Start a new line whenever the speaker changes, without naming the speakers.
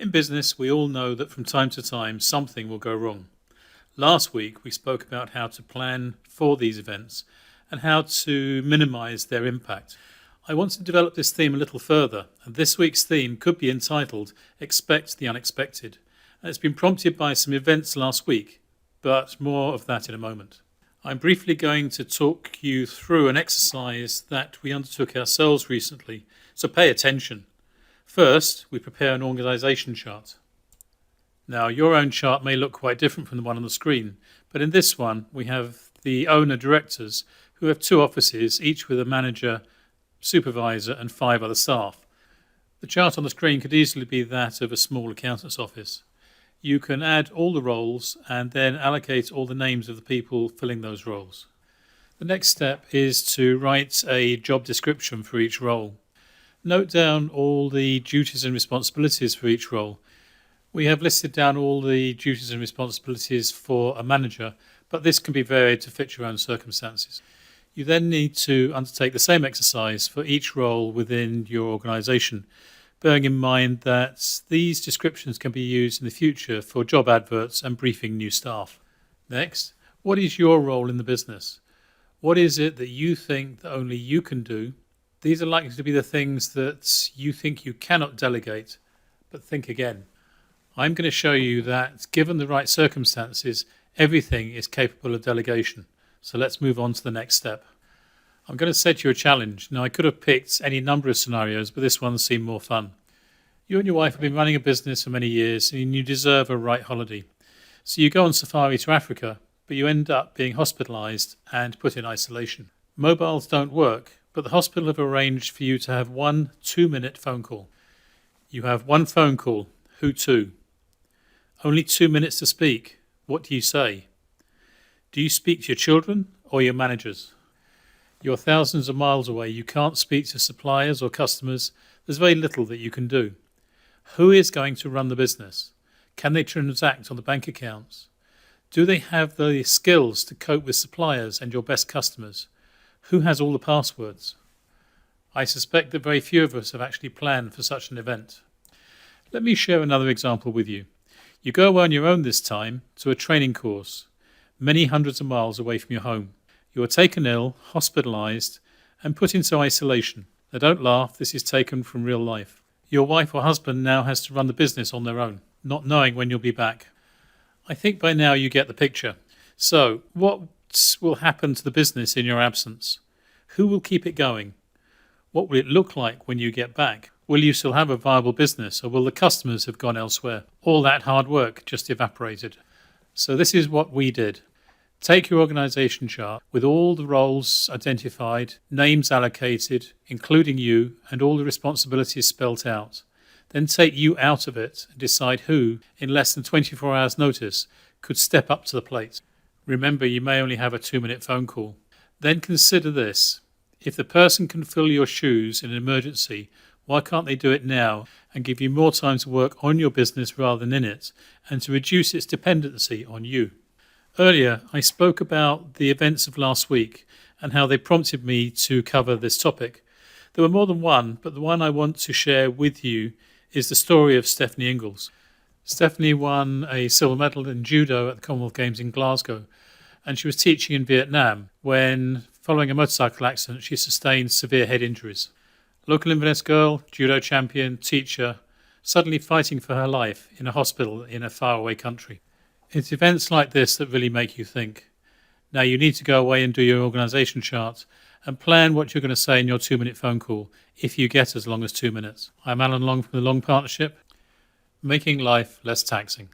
In business, we all know that from time to time something will go wrong. Last week, we spoke about how to plan for these events and how to minimize their impact. I want to develop this theme a little further, and this week's theme could be entitled Expect the Unexpected. And it's been prompted by some events last week, but more of that in a moment. I'm briefly going to talk you through an exercise that we undertook ourselves recently, so pay attention. First, we prepare an organisation chart. Now, your own chart may look quite different from the one on the screen, but in this one, we have the owner-directors who have 2 offices, each with a manager, supervisor and 5 other staff. The chart on the screen could easily be that of a small accountant's office. You can add all the roles and then allocate all the names of the people filling those roles. The next step is to write a job description for each role. Note down all the duties and responsibilities for each role. We have listed down all the duties and responsibilities for a manager, but this can be varied to fit your own circumstances. You then need to undertake the same exercise for each role within your organisation, bearing in mind that these descriptions can be used in the future for job adverts and briefing new staff. Next, what is your role in the business? What is it that you think that only you can do? These are likely to be the things that you think you cannot delegate, but think again. I'm going to show you that, given the right circumstances, everything is capable of delegation. So let's move on to the next step. I'm going to set you a challenge. Now, I could have picked any number of scenarios, but this one seemed more fun. You and your wife have been running a business for many years, and you deserve a right holiday. So you go on safari to Africa, but you end up being hospitalised and put in isolation. Mobiles don't work, but the hospital have arranged for you to have 1 2-minute phone call. You have 1 phone call. Who to? Only 2 minutes to speak. What do you say? Do you speak to your children or your managers? You're thousands of miles away. You can't speak to suppliers or customers. There's very little that you can do. Who is going to run the business? Can they transact on the bank accounts? Do they have the skills to cope with suppliers and your best customers? Who has all the passwords? I suspect that very few of us have actually planned for such an event. Let me share another example with you. You go away on your own this time to a training course, many hundreds of miles away from your home. You are taken ill, hospitalised, and put into isolation. Now don't laugh, this is taken from real life. Your wife or husband now has to run the business on their own, not knowing when you'll be back. I think by now you get the picture. So, what will happen to the business in your absence? Who will keep it going? What will it look like when you get back? Will you still have a viable business, or will the customers have gone elsewhere? All that hard work just evaporated. So this is what we did. Take your organisation chart with all the roles identified, names allocated, including you, and all the responsibilities spelt out. Then take you out of it and decide who, in less than 24 hours' notice, could step up to the plate. Remember, you may only have a 2-minute phone call. Then consider this. If the person can fill your shoes in an emergency, why can't they do it now and give you more time to work on your business rather than in it, and to reduce its dependency on you? Earlier, I spoke about the events of last week and how they prompted me to cover this topic. There were more than one, but the one I want to share with you is the story of Stephanie Ingalls. Stephanie won a silver medal in judo at the Commonwealth Games in Glasgow, and she was teaching in Vietnam when, following a motorcycle accident, she sustained severe head injuries. Local Inverness girl, judo champion, teacher, suddenly fighting for her life in a hospital in a faraway country. It's events like this that really make you think. Now you need to go away and do your organisation chart and plan what you're going to say in your 2-minute phone call, if you get as long as 2 minutes. I'm Alan Long from the Long Partnership, making life less taxing.